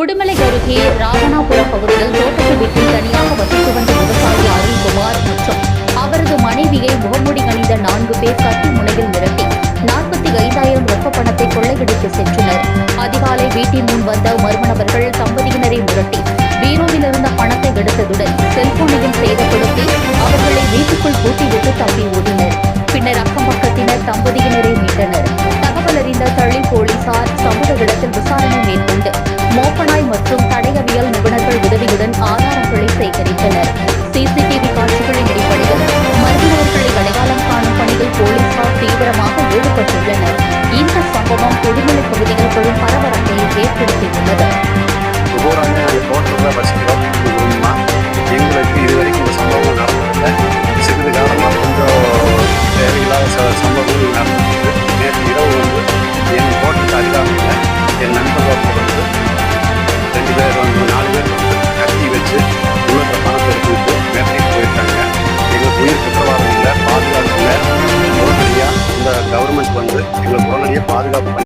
உடுமலை அருகே ராவணாபுரம் பகுதியில் தோட்டத்து வீட்டில் தனியாக வசித்து வந்த விவசாயி அருள்குமார் மற்றும் அவரது மனைவியை முகமூடி அணிந்த 4 பேர் கத்தி முனையில் மிரட்டி 45,000 ரொக்க பணத்தை கொள்ளையடித்து சென்றனர். அதிகாலை வீட்டின் முன் வந்த மர்ம நபர்கள் தம்பதியினரை மிரட்டி பீரோவில் இருந்த பணத்தை எடுத்ததுடன் செல்போனையும் சேதப்படுத்தி அவர்களை வீட்டுக்குள் பூட்டிவிட்டு தப்பி ஓடினர். பின்னர் அக்கம் பக்கத்தினர் தம்பதியினரை மீட்டனர். தகவல் அறிந்த தளி போலீசார் சம்பவ இடத்தில் விசாரணை மேற்கொண்டு மோப்பனாய் மற்றும் தடயவியல் நிபுணர்கள் உதவியுடன் ஆதாரங்களை சேகரித்தனர். சிசிடிவி காட்சிகளின் அடிப்படையில் மர்மநபர்களை அடையாளம் காணும் பணியில் போலீசார் தீவிரமாக ஈடுபட்டுள்ளனர். இந்த சம்பவம் உடுமலை பகுதியில் பெரும் பரபரப்பை ஏற்படுத்தியுள்ளது. எங்களுக்கு இதுவரைக்கும் இந்த சம்பவங்கள் நடந்ததில்லை. சிறிது காலமாக கொஞ்சம் தேவையில்லாத சம்பவங்கள் நடந்தது. நேற்று இரவு என் தோட்டத்துக்கு அருகாமையில் என் நண்பர்கள் 2 பேர் 4 பேர் கத்தி வச்சு உள்ள பணத்தை எடுத்துக்கிட்டு வேட்டைக்கு போயிருக்காங்க. எங்களுக்கு உயிர் குற்றவாளம் இல்லை, பாதுகாப்பு இல்லை. உடனடியாக இந்த கவர்மெண்ட் எங்களுக்கு உடனடியாக பாதுகாப்பு